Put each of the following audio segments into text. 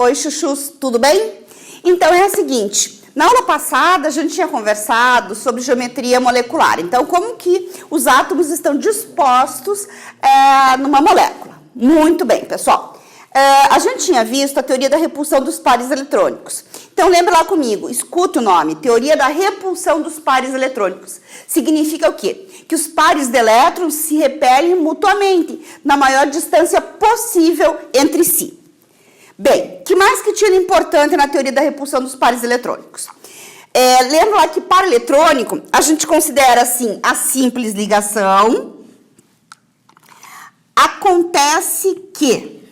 Oi, chuchus, tudo bem? Então é o seguinte, na aula passada a gente tinha conversado sobre geometria molecular. Então, como que os átomos estão dispostos numa molécula? Muito bem, pessoal. A gente tinha visto a teoria da repulsão dos pares eletrônicos. Então, lembra lá comigo, escute o nome, teoria da repulsão dos pares eletrônicos. Significa o quê? Que os pares de elétrons se repelem mutuamente na maior distância possível entre si. Bem, o que mais que tinha de importante na teoria da repulsão dos pares eletrônicos? Lembra lá que par eletrônico a gente considera assim a simples ligação. Acontece que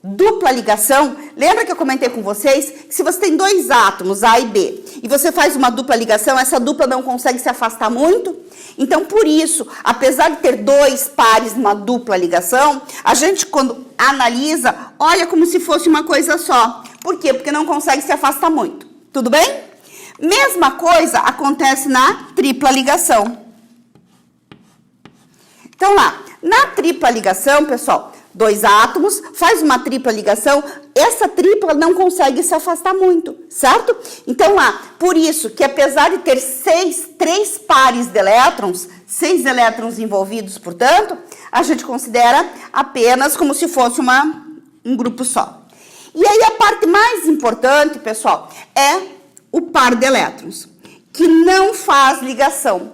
dupla ligação, lembra que eu comentei com vocês que se você tem dois átomos, A e B, e você faz uma dupla ligação, essa dupla não consegue se afastar muito? Então, por isso, apesar de ter dois pares numa dupla ligação, a gente, quando analisa, olha como se fosse uma coisa só. Por quê? Porque não consegue se afastar muito. Tudo bem? Mesma coisa acontece na tripla ligação. Então, lá, na tripla ligação, pessoal, dois átomos, faz uma tripla ligação, essa tripla não consegue se afastar muito, certo? Então, lá, por isso que apesar de ter três pares de elétrons, 6 elétrons envolvidos, portanto, a gente considera apenas como se fosse um grupo só. E aí a parte mais importante, pessoal, é o par de elétrons, que não faz ligação.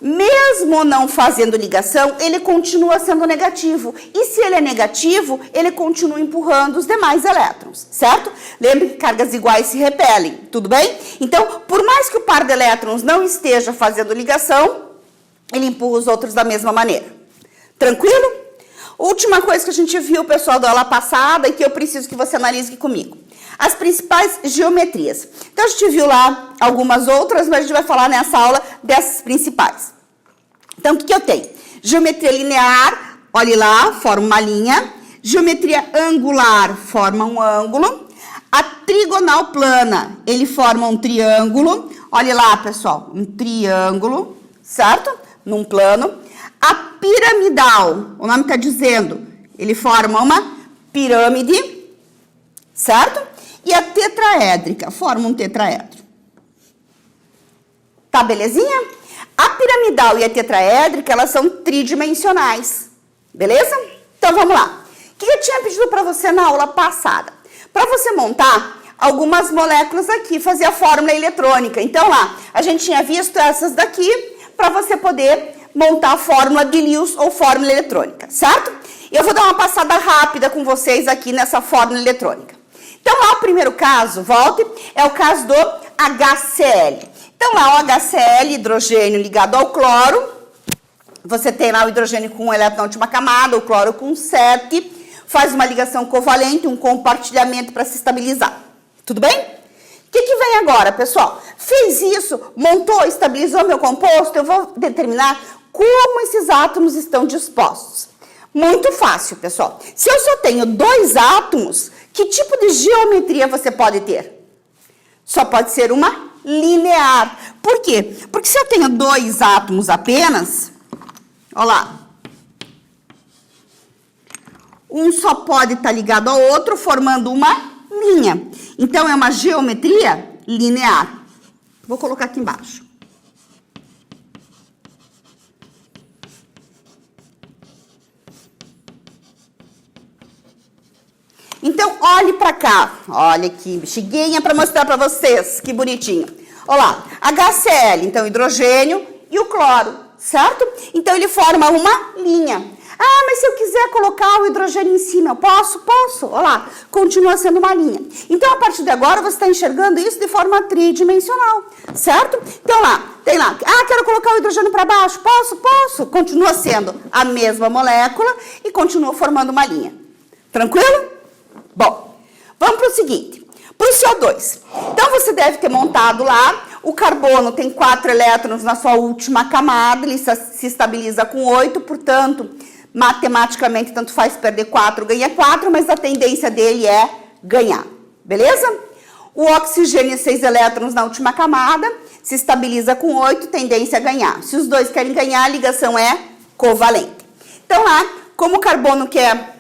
Mesmo não fazendo ligação, ele continua sendo negativo. E se ele é negativo, ele continua empurrando os demais elétrons, certo? Lembre que cargas iguais se repelem, tudo bem? Então, por mais que o par de elétrons não esteja fazendo ligação, ele empurra os outros da mesma maneira. Tranquilo? Última coisa que a gente viu, pessoal, da aula passada e que eu preciso que você analise aqui comigo. As principais geometrias. Então, a gente viu lá algumas outras, mas a gente vai falar nessa aula dessas principais. Então, o que eu tenho? Geometria linear, olhe lá, forma uma linha. Geometria angular, forma um ângulo. A trigonal plana, ele forma um triângulo. Olhe lá, pessoal, um triângulo, certo? Num plano. A piramidal, o nome está dizendo, ele forma uma pirâmide, certo? E a tetraédrica, forma um tetraedro. Tá belezinha? A piramidal e a tetraédrica, elas são tridimensionais, beleza? Então, vamos lá. O que eu tinha pedido para você na aula passada? Para você montar algumas moléculas aqui, fazer a fórmula eletrônica. Então, lá, a gente tinha visto essas daqui, para você poder montar a fórmula de Lewis ou fórmula eletrônica, certo? Eu vou dar uma passada rápida com vocês aqui nessa fórmula eletrônica. Então, lá o primeiro caso, volte, é o caso do HCl. Então, lá o HCl, hidrogênio ligado ao cloro, você tem lá o hidrogênio com um elétron na última camada, o cloro com 7, faz uma ligação covalente, um compartilhamento para se estabilizar. Tudo bem? O que vem agora, pessoal? Fez isso, montou, estabilizou meu composto, eu vou determinar como esses átomos estão dispostos. Muito fácil, pessoal. Se eu só tenho dois átomos, que tipo de geometria você pode ter? Só pode ser uma linear. Por quê? Porque se eu tenho dois átomos apenas, olha lá, um só pode estar ligado ao outro, formando uma linha. Então, é uma geometria linear. Vou colocar aqui embaixo. Então, olhe para cá. Olha que bexiguinha para mostrar para vocês. Que bonitinho. Olha lá. HCl, então hidrogênio e o cloro, certo? Então, ele forma uma linha. Ah, mas se eu quiser colocar o hidrogênio em cima, eu posso? Posso. Olha lá. Continua sendo uma linha. Então, a partir de agora, você está enxergando isso de forma tridimensional, certo? Então, lá. Tem lá. Ah, quero colocar o hidrogênio para baixo. Posso? Posso. Continua sendo a mesma molécula e continua formando uma linha. Tranquilo? Bom, vamos para o seguinte, para o CO2. Então, você deve ter montado lá, o carbono tem 4 elétrons na sua última camada, ele se estabiliza com 8, portanto, matematicamente, tanto faz perder 4, ganha 4, mas a tendência dele é ganhar, beleza? O oxigênio, 6 elétrons na última camada, se estabiliza com 8, tendência a ganhar. Se os dois querem ganhar, a ligação é covalente. Então, lá, como o carbono quer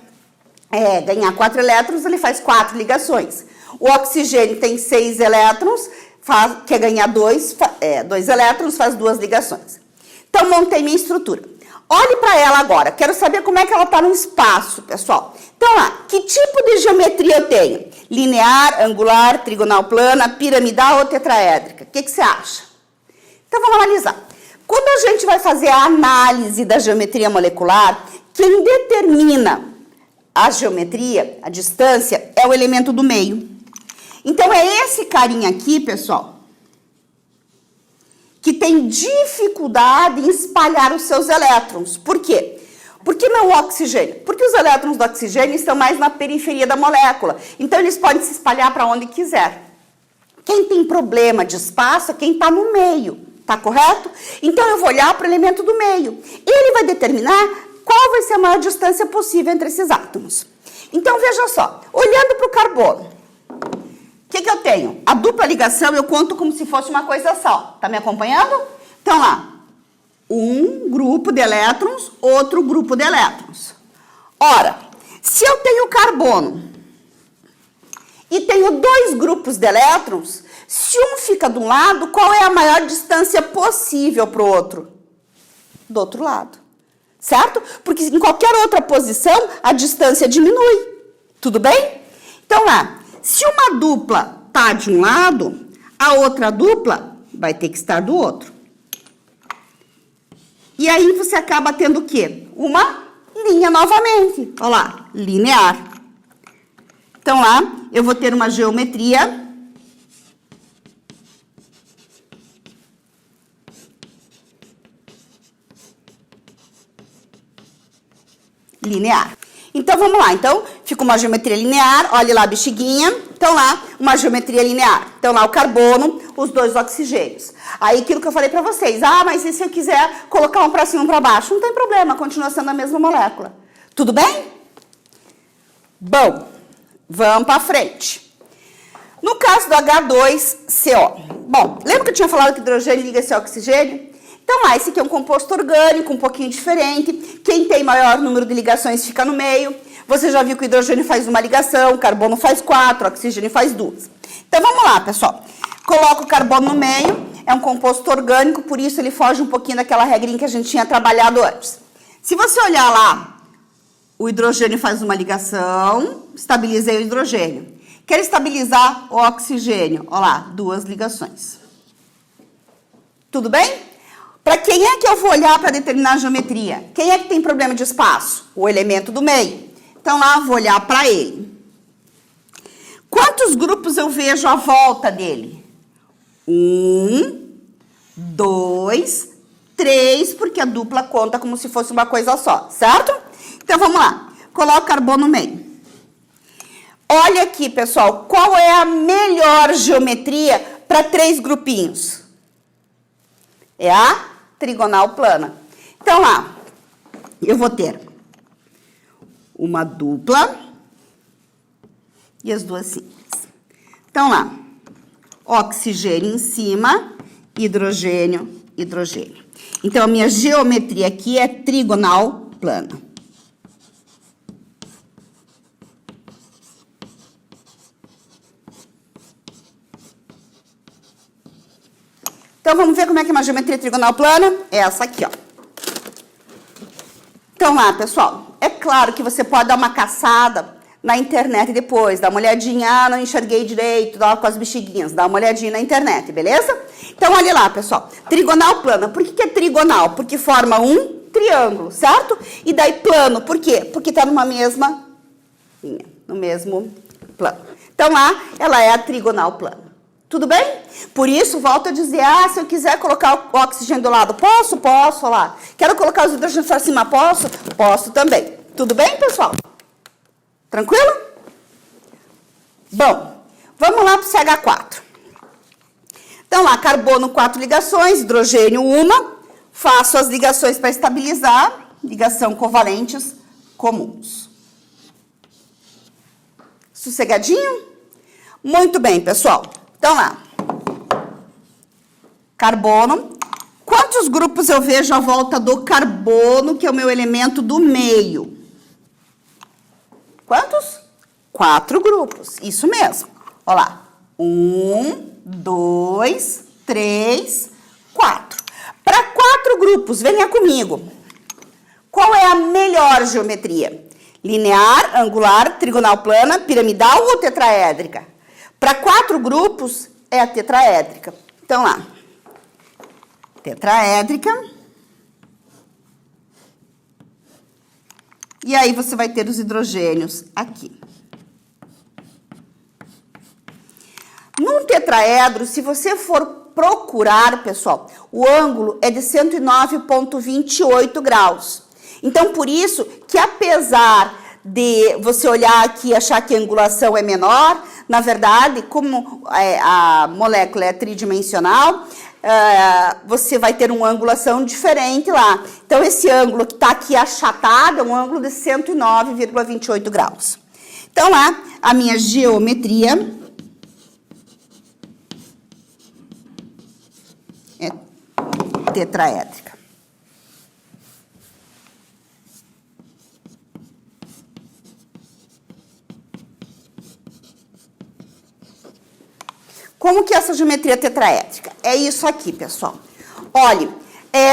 ganhar 4 elétrons, ele faz 4 ligações. O oxigênio tem 6 elétrons, quer ganhar 2 elétrons, faz 2 ligações. Então, montei minha estrutura. Olhe para ela agora. Quero saber como é que ela está no espaço, pessoal. Então, que tipo de geometria eu tenho? Linear, angular, trigonal plana, piramidal ou tetraédrica? O que você acha? Então, vamos analisar. Quando a gente vai fazer a análise da geometria molecular, quem determina a geometria, a distância, é o elemento do meio. Então, é esse carinha aqui, pessoal, que tem dificuldade em espalhar os seus elétrons. Por quê? Por que não o oxigênio? Porque os elétrons do oxigênio estão mais na periferia da molécula. Então, eles podem se espalhar para onde quiser. Quem tem problema de espaço é quem está no meio, tá correto? Então, eu vou olhar para o elemento do meio. Ele vai determinar qual vai ser a maior distância possível entre esses átomos. Então, veja só. Olhando para o carbono. O que eu tenho? A dupla ligação eu conto como se fosse uma coisa só. Tá me acompanhando? Então, lá. Um grupo de elétrons, outro grupo de elétrons. Ora, se eu tenho carbono e tenho 2 grupos de elétrons, se um fica de um lado, qual é a maior distância possível para o outro? Do outro lado. Certo? Porque em qualquer outra posição, a distância diminui. Tudo bem? Então, lá. Se uma dupla está de um lado, a outra dupla vai ter que estar do outro. E aí você acaba tendo o quê? Uma linha novamente. Olha lá, linear. Então lá, eu vou ter uma geometria linear. Então, vamos lá. Então, fica uma geometria linear. Olha lá a bexiguinha. Então, lá, uma geometria linear. Então, lá, o carbono, os 2 oxigênios. Aí, aquilo que eu falei para vocês. Mas e se eu quiser colocar um para cima e um para baixo? Não tem problema, continua sendo a mesma molécula. Tudo bem? Bom, vamos para frente. No caso do H2CO. Bom, lembra que eu tinha falado que hidrogênio liga esse oxigênio? Então, esse aqui é um composto orgânico, um pouquinho diferente. Quem tem maior número de ligações fica no meio. Você já viu que o hidrogênio faz uma ligação, o carbono faz 4, o oxigênio faz 2. Então, vamos lá, pessoal. Coloca o carbono no meio, é um composto orgânico, por isso ele foge um pouquinho daquela regrinha que a gente tinha trabalhado antes. Se você olhar lá, o hidrogênio faz uma ligação, estabilizei o hidrogênio. Quero estabilizar o oxigênio. Olha lá, 2 ligações. Tudo bem? Para quem é que eu vou olhar para determinar a geometria? Quem é que tem problema de espaço? O elemento do meio. Então, lá, vou olhar para ele. Quantos grupos eu vejo à volta dele? 1, 2, 3, porque a dupla conta como se fosse uma coisa só, certo? Então, vamos lá. Coloco o carbono no meio. Olha aqui, pessoal, qual é a melhor geometria para 3 grupinhos? É a trigonal plana. Então, lá, eu vou ter uma dupla e as 2 simples. Então, lá, oxigênio em cima, hidrogênio, hidrogênio. Então, a minha geometria aqui é trigonal plana. Então, vamos ver como é que é uma geometria trigonal plana? É essa aqui, ó. Então, lá, pessoal, é claro que você pode dar uma caçada na internet depois, dá uma olhadinha, não enxerguei direito, dá com as bexiguinhas, dá uma olhadinha na internet, beleza? Então, olha lá, pessoal, trigonal plana. Por que é trigonal? Porque forma um triângulo, certo? E daí plano, por quê? Porque está numa mesma linha, no mesmo plano. Então, lá, ela é a trigonal plana. Tudo bem? Por isso, volto a dizer, se eu quiser colocar o oxigênio do lado, posso? Posso, lá. Quero colocar os hidrogênios para cima, posso? Posso também. Tudo bem, pessoal? Tranquilo? Bom, vamos lá para o CH4. Então, lá, carbono, 4 ligações, hidrogênio, 1. Faço as ligações para estabilizar, ligação covalentes comuns. Sossegadinho? Muito bem, pessoal. Então, lá, carbono. Quantos grupos eu vejo à volta do carbono, que é o meu elemento do meio? quantos? 4 grupos. Isso mesmo. Olha lá. 1, 2, 3, 4. Para 4 grupos, venha comigo. Qual é a melhor geometria? Linear, angular, trigonal plana, piramidal ou tetraédrica? Para 4 grupos, é a tetraédrica. Então, lá. Tetraédrica. E aí, você vai ter os hidrogênios aqui. Num tetraedro, se você for procurar, pessoal, o ângulo é de 109,28 graus. Então, por isso que apesar de você olhar aqui e achar que a angulação é menor, na verdade, como a molécula é tridimensional, você vai ter uma angulação diferente lá. Então, esse ângulo que está aqui achatado é um ângulo de 109,28 graus. Então, lá, a minha geometria é tetraédrica. Como que é essa geometria tetraédrica? É isso aqui, pessoal. Olha,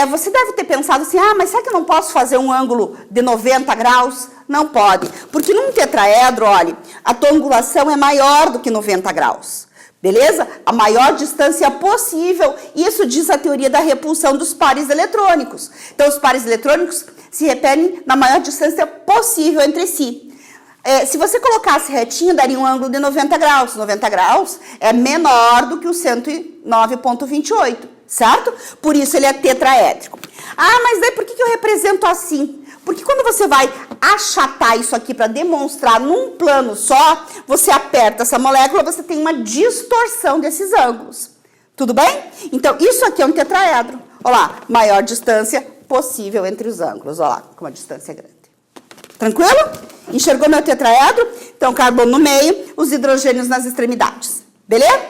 você deve ter pensado assim, mas será que eu não posso fazer um ângulo de 90 graus? Não pode, porque num tetraedro, olha, a tua angulação é maior do que 90 graus. Beleza? A maior distância possível, isso diz a teoria da repulsão dos pares eletrônicos. Então, os pares eletrônicos se repelem na maior distância possível entre si. Se você colocasse retinho, daria um ângulo de 90 graus. 90 graus é menor do que o 109,28, certo? Por isso ele é tetraédrico. Mas daí por que eu represento assim? Porque quando você vai achatar isso aqui para demonstrar num plano só, você aperta essa molécula, você tem uma distorção desses ângulos. Tudo bem? Então, isso aqui é um tetraedro. Olha lá, maior distância possível entre os ângulos. Olha lá, com uma distância grande. Tranquilo? Enxergou meu tetraedro? Então, carbono no meio, os hidrogênios nas extremidades. Beleza?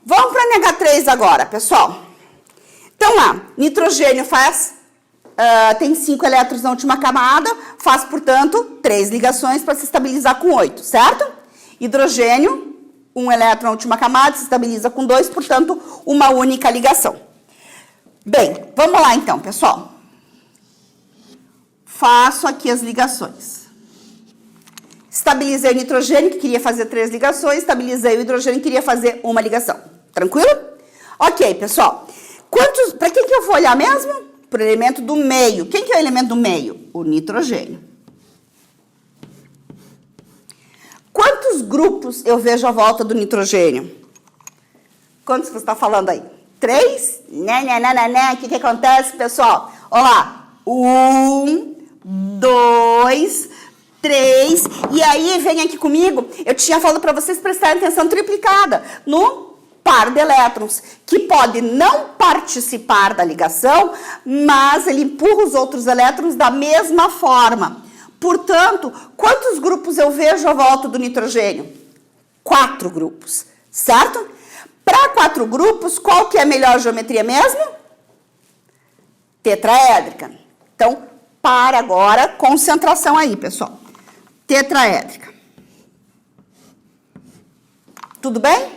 Vamos para NH3 agora, pessoal. Então, lá, nitrogênio tem 5 elétrons na última camada, faz, portanto, 3 ligações para se estabilizar com 8, certo? Hidrogênio, 1 elétron na última camada, se estabiliza com 2, portanto, uma única ligação. Bem, vamos lá então, pessoal. Faço aqui as ligações. Estabilizei o nitrogênio, que queria fazer 3 ligações, estabilizei o hidrogênio, que queria fazer uma ligação. Tranquilo? Ok, pessoal. Para quem que eu vou olhar mesmo? Para o elemento do meio. Quem que é o elemento do meio? O nitrogênio. Quantos grupos eu vejo à volta do nitrogênio? Quantos você está falando aí? 3? Né. O que acontece, pessoal? Olha lá. 1, 2, 3. E aí, vem aqui comigo. Eu tinha falado para vocês prestarem atenção triplicada no par de elétrons, que pode não participar da ligação, mas ele empurra os outros elétrons da mesma forma. Portanto, quantos grupos eu vejo à volta do nitrogênio? 4 grupos, certo? Para 4 grupos, qual que é a melhor geometria mesmo? Tetraédrica. Então, para agora, concentração aí, pessoal. Tetraédrica. Tudo bem?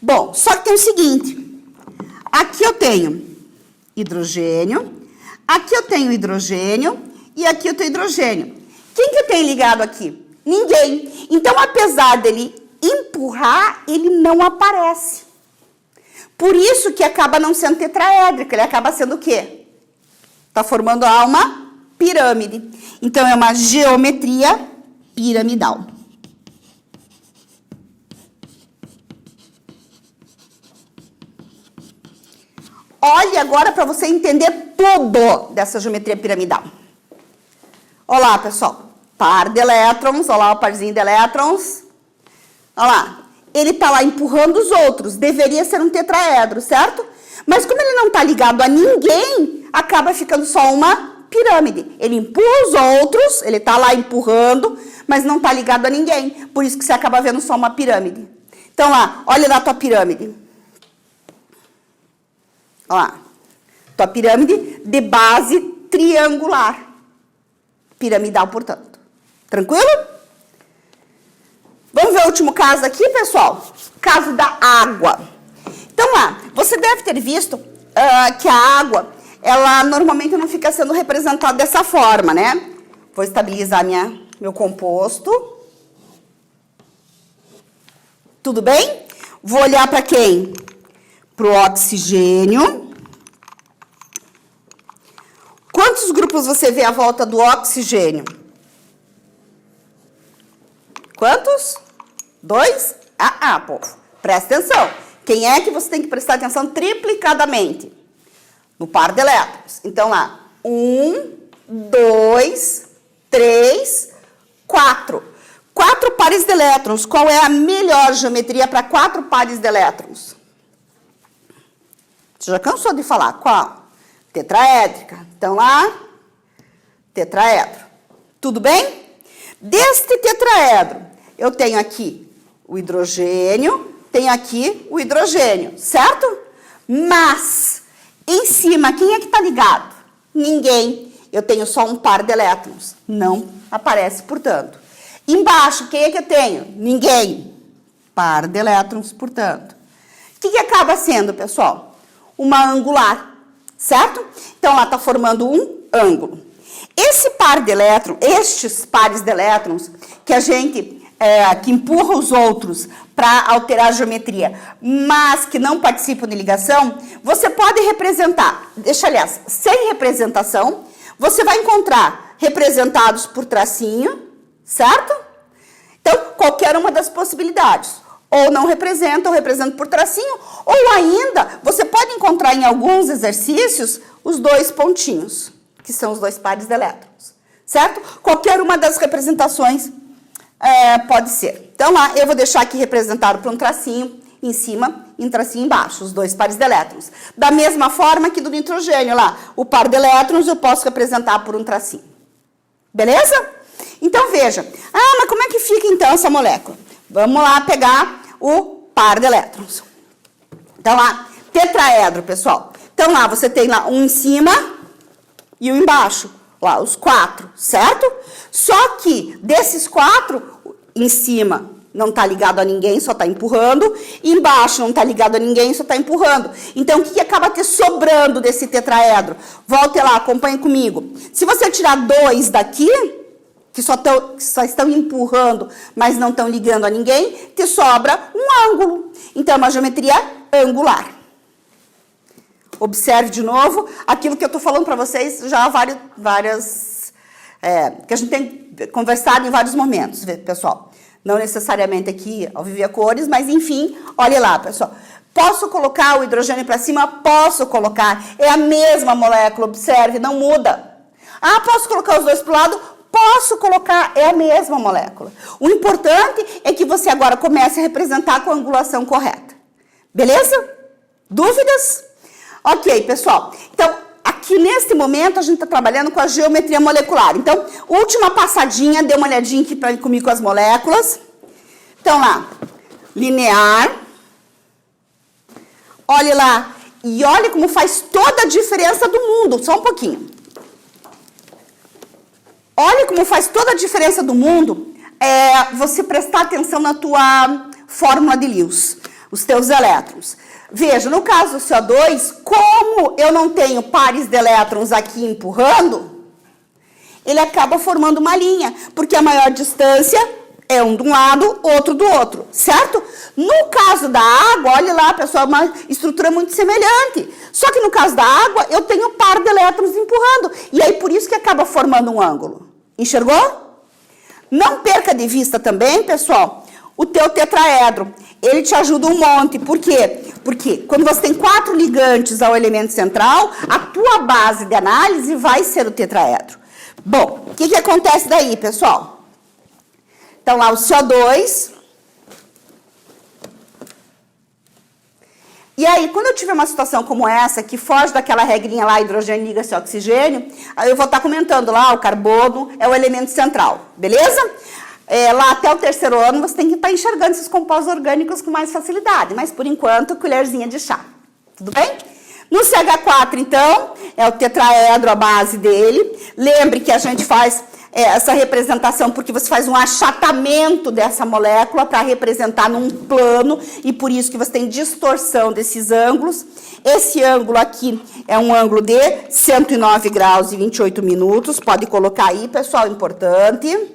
Bom, só que tem o seguinte. Aqui eu tenho hidrogênio, aqui eu tenho hidrogênio e aqui eu tenho hidrogênio. Quem que eu tenho ligado aqui? Ninguém. Então, apesar dele empurrar, ele não aparece. Por isso que acaba não sendo tetraédrico, ele acaba sendo o quê? Está formando uma pirâmide. Então, é uma geometria piramidal. Olhe agora para você entender tudo dessa geometria piramidal. Olha lá, pessoal. Par de elétrons, olha lá o parzinho de elétrons. Olha lá. Ele está lá empurrando os outros. Deveria ser um tetraedro, certo? Mas como ele não está ligado a ninguém, acaba ficando só uma pirâmide. Ele empurra os outros, ele está lá empurrando, mas não está ligado a ninguém. Por isso que você acaba vendo só uma pirâmide. Então, lá, olha lá a tua pirâmide. Olha lá. Tua pirâmide de base triangular. Piramidal, portanto. Tranquilo? Vamos ver o último caso aqui, pessoal? Caso da água. Então, lá, você deve ter visto que a água, ela normalmente não fica sendo representada dessa forma, né? Vou estabilizar meu composto. Tudo bem? Vou olhar para quem? Para o oxigênio. Quantos grupos você vê à volta do oxigênio? Quantos? 2? Povo. Presta atenção. Quem é que você tem que prestar atenção triplicadamente? No par de elétrons. Então, lá. 1, 2, 3, 4. 4 pares de elétrons. Qual é a melhor geometria para 4 pares de elétrons? Você já cansou de falar? Qual? Tetraédrica. Então, lá, tetraedro. Tudo bem? Deste tetraedro, eu tenho aqui o hidrogênio, tenho aqui o hidrogênio, certo? Mas, em cima, quem é que está ligado? Ninguém. Eu tenho só um par de elétrons. Não aparece, portanto. Embaixo, quem é que eu tenho? Ninguém. Par de elétrons, portanto. O que acaba sendo, pessoal? Uma angular, certo? Então, lá está formando um ângulo. Esse par de elétrons, estes pares de elétrons, que a gente, que empurra os outros para alterar a geometria, mas que não participam de ligação, você pode representar, aliás, sem representação, você vai encontrar representados por tracinho, certo? Então, qualquer uma das possibilidades. Ou não representa, ou representa por tracinho, ou ainda, você pode encontrar em alguns exercícios os 2 pontinhos, que são os 2 pares de elétrons, certo? Qualquer uma das representações pode ser. Então, lá, eu vou deixar aqui representado por um tracinho em cima e um tracinho embaixo, os 2 pares de elétrons. Da mesma forma que do nitrogênio, lá, o par de elétrons eu posso representar por um tracinho. Beleza? Então, veja. Mas como é que fica, então, essa molécula? Vamos lá pegar o par de elétrons. Então, lá, tetraedro, pessoal. Então, lá, você tem lá um em cima e um embaixo. Lá, os 4, certo? Só que, desses 4, em cima não está ligado a ninguém, só está empurrando. E embaixo não está ligado a ninguém, só está empurrando. Então, o que acaba te sobrando desse tetraedro? Volte lá, acompanhe comigo. Se você tirar 2 daqui, que só estão empurrando, mas não estão ligando a ninguém, te sobra um ângulo. Então, é uma geometria angular. Observe de novo aquilo que eu estou falando para vocês já há que a gente tem conversado em vários momentos, pessoal. Não necessariamente aqui ao viver cores, mas enfim, olha lá, pessoal. Posso colocar o hidrogênio para cima? Posso colocar. É a mesma molécula, observe, não muda. Posso colocar os 2 para o lado? Posso colocar, é a mesma molécula. O importante é que você agora comece a representar com a angulação correta. Beleza? Dúvidas? Ok, pessoal. Então, aqui neste momento a gente está trabalhando com a geometria molecular. Então, última passadinha, dê uma olhadinha aqui comigo com as moléculas. Então, lá, linear. Olhe lá. E olhe como faz toda a diferença do mundo. Só um pouquinho. Olha como faz toda a diferença do mundo você prestar atenção na tua fórmula de Lewis, os teus elétrons. Veja, no caso do CO2, como eu não tenho pares de elétrons aqui empurrando, ele acaba formando uma linha, porque a maior distância é um de um lado, outro do outro, certo? No caso da água, olha lá, pessoal, uma estrutura muito semelhante. Só que no caso da água, eu tenho par de elétrons empurrando. E aí, por isso que acaba formando um ângulo. Enxergou? Não perca de vista também, pessoal, o teu tetraedro. Ele te ajuda um monte. Por quê? Porque quando você tem 4 ligantes ao elemento central, a tua base de análise vai ser o tetraedro. Bom, o que acontece daí, pessoal? Então, lá o CO2. E aí, quando eu tiver uma situação como essa, que foge daquela regrinha lá, hidrogênio liga-se ao oxigênio, aí eu vou estar comentando lá, o carbono é o elemento central, beleza? Lá até o 3º ano, você tem que estar enxergando esses compostos orgânicos com mais facilidade, mas por enquanto, colherzinha de chá, tudo bem? No CH4, então, é o tetraedro, a base dele. Lembre que a gente faz essa representação porque você faz um achatamento dessa molécula para representar num plano e por isso que você tem distorção desses ângulos. Esse ângulo aqui é um ângulo de 109 graus e 28 minutos. Pode colocar aí, pessoal, importante.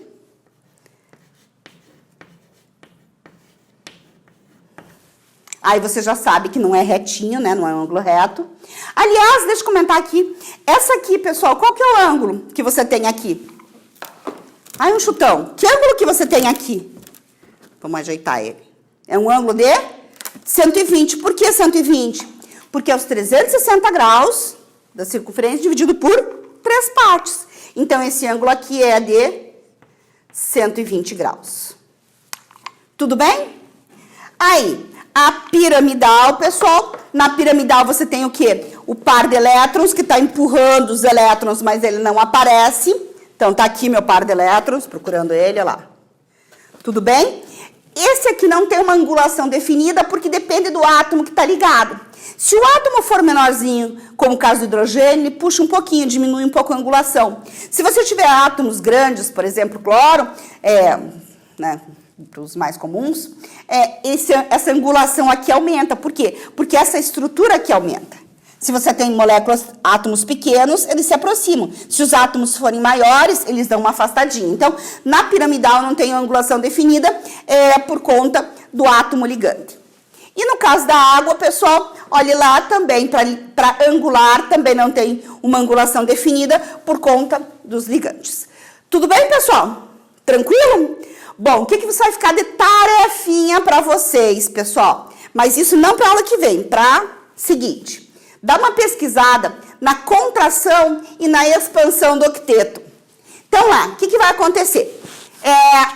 Aí você já sabe que não é retinho, né? Não é um ângulo reto. Aliás, deixa eu comentar aqui. Essa aqui, pessoal, qual que é o ângulo que você tem aqui? Aí, um chutão. Que ângulo que você tem aqui? Vamos ajeitar ele. É um ângulo de 120. Por que 120? Porque é os 360 graus da circunferência dividido por 3 partes. Então, esse ângulo aqui é de 120 graus. Tudo bem? Aí, a piramidal, pessoal, na piramidal você tem o quê? O par de elétrons que está empurrando os elétrons, mas ele não aparece. Então, tá aqui meu par de elétrons, procurando ele, olha lá. Tudo bem? Esse aqui não tem uma angulação definida porque depende do átomo que está ligado. Se o átomo for menorzinho, como o caso do hidrogênio, ele puxa um pouquinho, diminui um pouco a angulação. Se você tiver átomos grandes, por exemplo, cloro, né, os mais comuns, essa angulação aqui aumenta. Por quê? Porque essa estrutura aqui aumenta. Se você tem moléculas, átomos pequenos, eles se aproximam. Se os átomos forem maiores, eles dão uma afastadinha. Então, na piramidal não tem angulação definida, por conta do átomo ligante. E no caso da água, pessoal, olhe lá também, para angular, também não tem uma angulação definida por conta dos ligantes. Tudo bem, pessoal? Tranquilo? Bom, o que você vai ficar de tarefinha para vocês, pessoal? Mas isso não para a aula que vem, para seguinte. Dá uma pesquisada na contração e na expansão do octeto. Então lá, o que vai acontecer?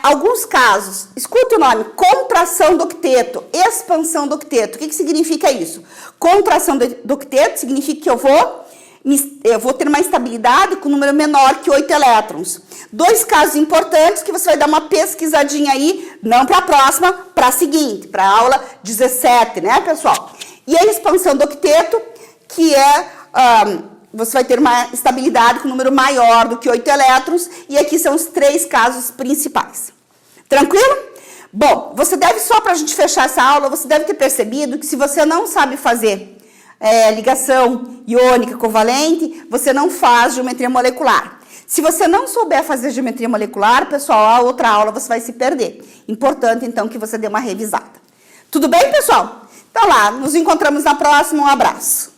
Alguns casos, escuta o nome, contração do octeto, expansão do octeto. O que significa isso? Contração do octeto significa que eu vou ter uma estabilidade com um número menor que 8 elétrons. 2 casos importantes que você vai dar uma pesquisadinha aí, não para a próxima, para a seguinte, para a aula 17, né, pessoal? E a expansão do octeto, que você vai ter uma estabilidade com um número maior do que 8 elétrons, e aqui são os 3 casos principais. Tranquilo? Bom, você deve, só para a gente fechar essa aula, você deve ter percebido que se você não sabe fazer ligação iônica covalente, você não faz geometria molecular. Se você não souber fazer geometria molecular, pessoal, a outra aula você vai se perder. Importante, então, que você dê uma revisada. Tudo bem, pessoal? Então lá, nos encontramos na próxima. Um abraço.